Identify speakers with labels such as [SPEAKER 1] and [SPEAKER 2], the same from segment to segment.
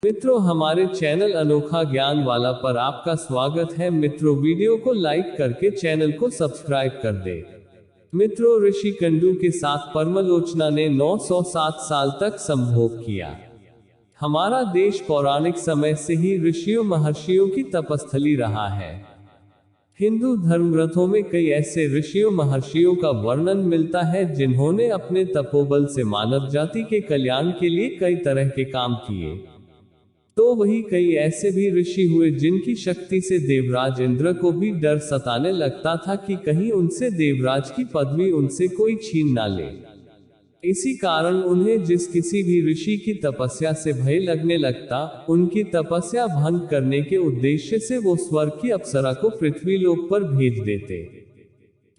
[SPEAKER 1] मित्रों, हमारे चैनल अनोखा ज्ञान वाला पर आपका स्वागत है। मित्रों, वीडियो को लाइक करके चैनल को सब्सक्राइब कर दे। मित्रों, ऋषि कंडू के साथ परमलोचना ने 907 साल तक संभोग किया। हमारा देश पौराणिक समय से ही ऋषियों महर्षियों की तपस्थली रहा है। हिंदू धर्म ग्रंथों में कई ऐसे ऋषियों महर्षियों का वर्णन मिलता है जिन्होंने अपने तपोबल से मानव जाति के कल्याण के लिए कई तरह के काम किए। तो वही कई ऐसे भी ऋषि हुए जिनकी शक्ति से देवराज इंद्र को भी डर सताने लगता था कि कहीं उनसे देवराज की पदवी उनसे कोई छीन ना ले। इसी कारण उन्हें जिस किसी भी ऋषि की तपस्या से भय लगने लगता, उनकी तपस्या भंग करने के उद्देश्य से वो स्वर्ग की अप्सरा को पृथ्वी लोक पर भेज देते।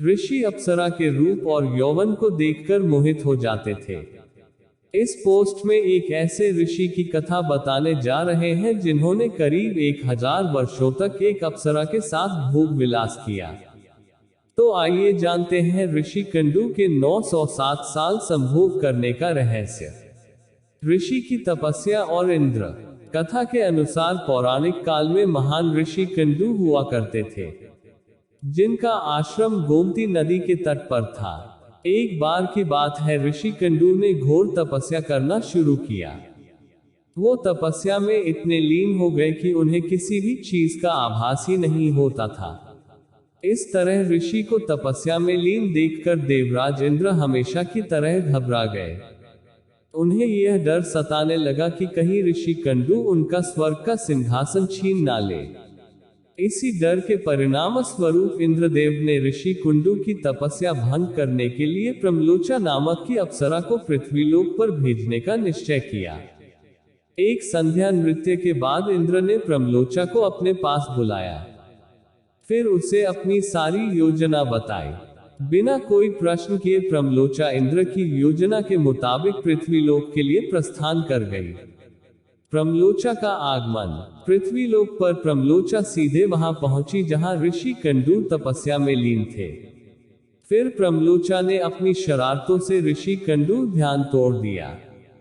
[SPEAKER 1] ऋषि अप्सरा के रूप और यौवन को देखकर मोहित हो जाते थे। इस पोस्ट में एक ऐसे ऋषि की कथा बताने जा रहे हैं जिन्होंने करीब 1000 वर्षों तक एक अप्सरा के साथ भोग विलास किया। तो आइए जानते हैं ऋषि कंडू के 907 साल संभोग करने का रहस्य। ऋषि की तपस्या और इंद्र। कथा के अनुसार पौराणिक काल में महान ऋषि कंडू हुआ करते थे, जिनका आश्रम गोमती नदी के तट पर था। एक बार की बात है, ऋषि कंडू ने घोर तपस्या करना शुरू किया। वो तपस्या में इतने लीन हो गए कि उन्हें किसी भी चीज का आभास ही नहीं होता था। इस तरह ऋषि को तपस्या में लीन देखकर देवराज इंद्र हमेशा की तरह घबरा गए। उन्हें यह डर सताने लगा कि कहीं ऋषि कंडू उनका स्वर्ग का सिंहासन छीन ना ले। इसी डर के परिणाम स्वरूप इंद्रदेव ने ऋषि कुंडू की तपस्या भंग करने के लिए प्रमलोचा नामक की अप्सरा को पृथ्वीलोक पर भेजने का निश्चय किया। एक संध्या नृत्य के बाद इंद्र ने प्रमलोचा को अपने पास बुलाया। फिर उसे अपनी सारी योजना बताई। बिना कोई प्रश्न किए प्रमलोचा इंद्र की योजना के मुताबिक पृथ्वीलोक के लिए प्रस्थान कर गई। प्रमलोचा का आगमन। पृथ्वीलोक पर प्रमलोचा सीधे वहां पहुंची जहां ऋषि कंडू तपस्या में लीन थे। फिर प्रमलोचा ने अपनी शरारतों से ऋषि कंडू ध्यान तोड़ दिया।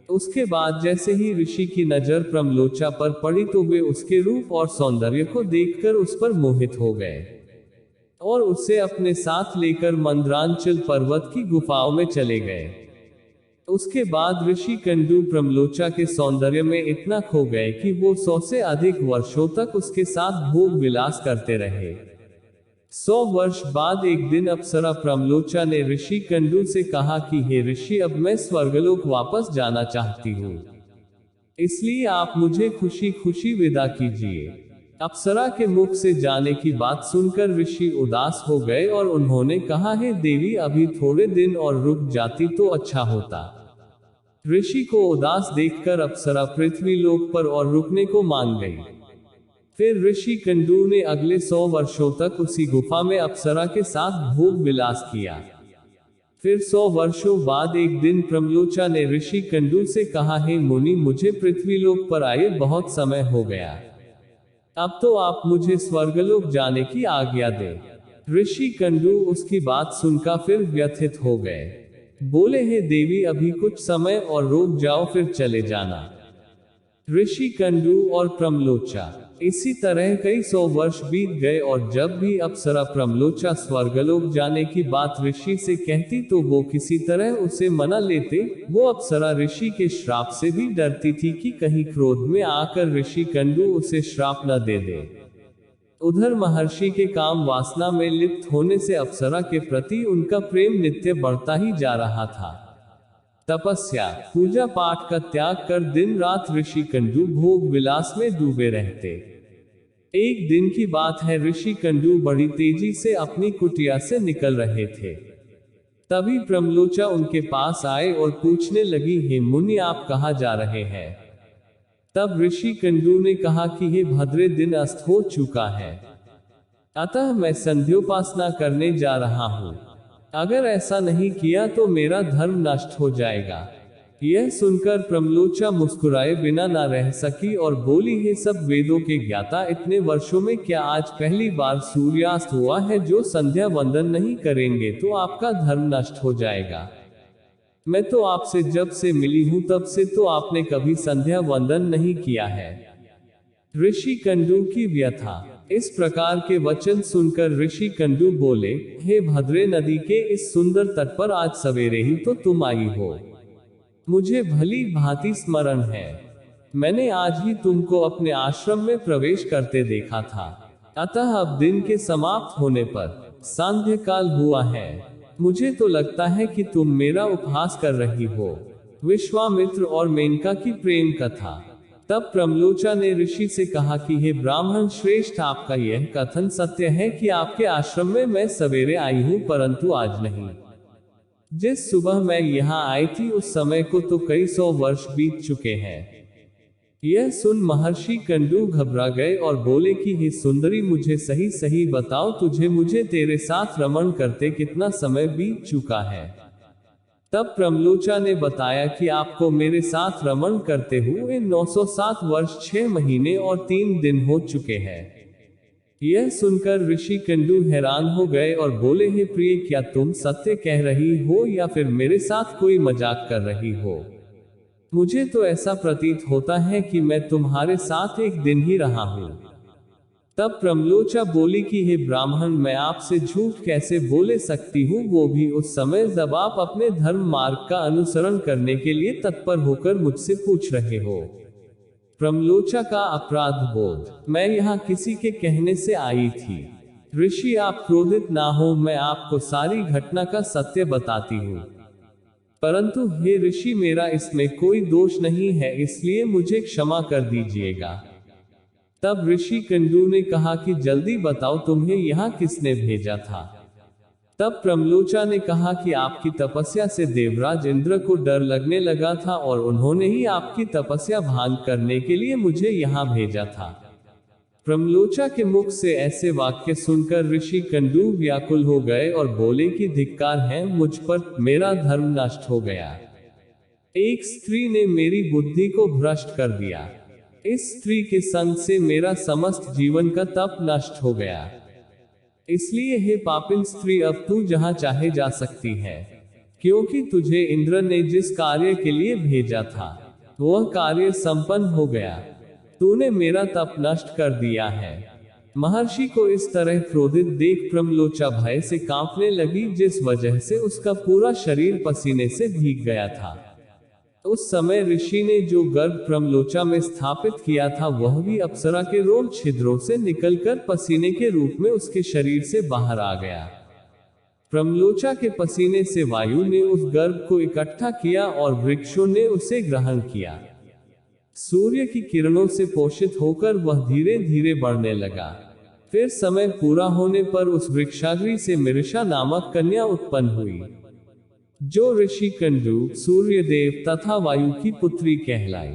[SPEAKER 1] उसके बाद जैसे ही ऋषि की नजर प्रमलोचा पर पड़ी तो वे उसके रूप और सौंदर्य को देखकर उस पर मोहित हो गए और उसे अपने साथ लेकर मंदरांचल पर्वत की गुफाओं में चले गए। उसके बाद ऋषि कंडू प्रमलोचा के सौंदर्य में इतना खो गए कि वो 100 से अधिक वर्षों तक उसके साथ भोग विलास करते रहे। 100 वर्ष बाद एक दिन अप्सरा प्रमलोचा ने ऋषि कंडू से कहा कि हे ऋषि, अब मैं स्वर्गलोक वापस जाना चाहती हूँ, इसलिए आप मुझे खुशी खुशी विदा कीजिए। अप्सरा के मुख से जाने की बात सुनकर ऋषि उदास हो गए और उन्होंने कहा, हे देवी, अभी थोड़े दिन और रुक जाती तो अच्छा होता। ऋषि को उदास देखकर अप्सरा पृथ्वीलोक पर और रुकने को मान गई। फिर ऋषि कंडू ने अगले 100 वर्षों तक उसी गुफा में अप्सरा के साथ भोग विलास किया। फिर 100 वर्षों बाद एक दिन प्रमलोचा ने ऋषि कंडू से कहा, हे मुनि, मुझे पृथ्वीलोक पर आए बहुत समय हो गया, अब तो आप मुझे स्वर्गलोक जाने की आज्ञा दें। ऋषि कंडू उसकी बात सुनकर फिर व्यथित हो गए। बोले, हे देवी, अभी कुछ समय और रुक जाओ, फिर चले जाना। ऋषि कंडू और प्रमलोचा। इसी तरह कई 100 वर्ष बीत गए और जब भी अप्सरा प्रमलोचा स्वर्गलोक जाने की बात ऋषि से कहती तो वो किसी तरह उसे मना लेते। वो अप्सरा ऋषि के श्राप से भी डरती थी कि कहीं क्रोध में आकर ऋषि कंडू उसे श्राप न दे दे। उधर महर्षि के काम वासना में लिप्त होने से अप्सरा के प्रति उनका प्रेम नित्य बढ़ता ही जा रहा था। तपस्या, पूजा पाठ का त्याग कर दिन रात ऋषि कंडू भोग विलास में डूबे रहते। एक दिन की बात है, ऋषि कंडू बड़ी तेजी से अपनी कुटिया से निकल रहे थे। तभी प्रमलोचा उनके पास आए और पूछने लगी, हे मुनि, आप कहाँ जा रहे हैं? तब ऋषि कंडू ने कहा कि हे भद्रे, दिन अस्त हो चुका है, अतः मैं संध्योपासना करने जा रहा हूँ। अगर ऐसा नहीं किया तो मेरा धर्म नष्ट हो जाएगा। यह सुनकर प्रमलोचा मुस्कुराए बिना न रह सकी और बोली, हे सब वेदों के ज्ञाता, इतने वर्षों में क्या आज पहली बार सूर्यास्त हुआ है? जो संध्या वंदन नहीं करेंगे तो आपका धर्म नष्ट हो जाएगा। मैं तो आपसे जब से मिली हूं तब से तो आपने कभी संध्या वंदन नहीं किया है। ऋषि कंडू की व्यथा। इस प्रकार के वचन सुनकर ऋषि कंडू बोले, हे भद्रे नदी के इस सुंदर तट पर आज सवेरे ही तो तुम आई हो। मुझे भली भांति स्मरण है, मैंने आज ही तुमको अपने आश्रम में प्रवेश करते देखा था। अतः अब दिन के समाप्त होने पर सांध्य काल हुआ है। मुझे तो लगता है कि तुम मेरा उपहास कर रही हो। विश्वामित्र और मेनका की प्रेम कथा। तब प्रमलोचा ने ऋषि से कहा कि हे ब्राह्मण श्रेष्ठ, आपका यह कथन सत्य है कि आपके आश्रम में मैं सवेरे आई हूं परंतु आज नहीं। जिस सुबह मैं यहाँ आई थी उस समय को तो कई 100 वर्ष बीत चुके हैं। यह सुन महर्षि कंडू घबरा गए और बोले कि हे सुंदरी, मुझे सही सही बताओ, मुझे तेरे साथ रमण करते कितना समय बीत चुका है। तब प्रमलोचा ने बताया कि आपको मेरे साथ रमण करते हुए 907 वर्ष 6 महीने और 3 दिन हो चुके हैं। यह सुनकर ऋषि कंडू हैरान हो गए और बोले, हे प्रिय, क्या तुम सत्य कह रही हो या फिर मेरे साथ कोई मजाक कर रही हो? मुझे तो ऐसा प्रतीत होता है कि मैं तुम्हारे साथ एक दिन ही रहा हूं। तब प्रमलोचा बोली कि हे ब्राह्मण, मैं आपसे झूठ कैसे बोले सकती हूँ, वो भी उस समय जब आप अपने धर्म मार्ग का अनुसरण करने के लिए तत्पर होकर मुझसे पूछ रहे हो। प्रमलोचा का अपराध बोध। मैं यहाँ किसी के कहने से आई थी। ऋषि, आप क्रोधित ना हो, मैं आपको सारी घटना का सत्य बताती हूँ। परंतु हे ऋषि, मेरा इसमें कोई दोष नहीं है, इसलिए मुझे क्षमा कर दीजिएगा। तब ऋषि कंडू ने कहा कि जल्दी बताओ, तुम्हें यहाँ किसने भेजा था? तब प्रमलोचा ने कहा कि आपकी तपस्या से देवराज इंद्र को डर लगने लगा था और उन्होंने ही आपकी तपस्या भंग करने के लिए मुझे यहाँ भेजा था। प्रमलोचा के मुख से ऐसे वाक्य सुनकर ऋषि कंडू व्याकुल हो गए और बोले कि धिक्कार है मुझ पर, मेरा धर्म नष्ट हो गया। एक स्त्री ने मेरी बुद्धि को भ्रष्ट कर दिया। इस स्त्री के संग से मेरा समस्त जीवन का तप नष्ट हो गया। इसलिए हे पापिन स्त्री, अब तू जहां चाहे जा सकती है, क्योंकि तुझे इंद्र ने जिस कार्य के लिए भेजा था वह कार्य संपन्न हो गया। तूने मेरा तप नष्ट कर दिया है। महर्षि को इस तरह क्रोधित देख प्रमलोचा भय से कांपने लगी, जिस वजह से उसका पूरा शरीर पसीने से भीग गया था। उस समय ऋषि ने जो गर्भ प्रमलोचा में स्थापित किया था वह भी अप्सरा के रोम छिद्रों से निकलकर पसीने के रूप में उसके शरीर से बाहर आ गया। प्रमलोचा के पसीने से वायु ने उस गर्भ को इकट्ठा किया और वृक्षों ने उसे ग्रहण किया। सूर्य की किरणों से पोषित होकर वह धीरे धीरे बढ़ने लगा। फिर समय पूरा होने पर उस वृक्षाग्री से मृषा नामक कन्या उत्पन्न हुई, जो ऋषि कंडू, सूर्यदेव तथा वायु की पुत्री कहलाई।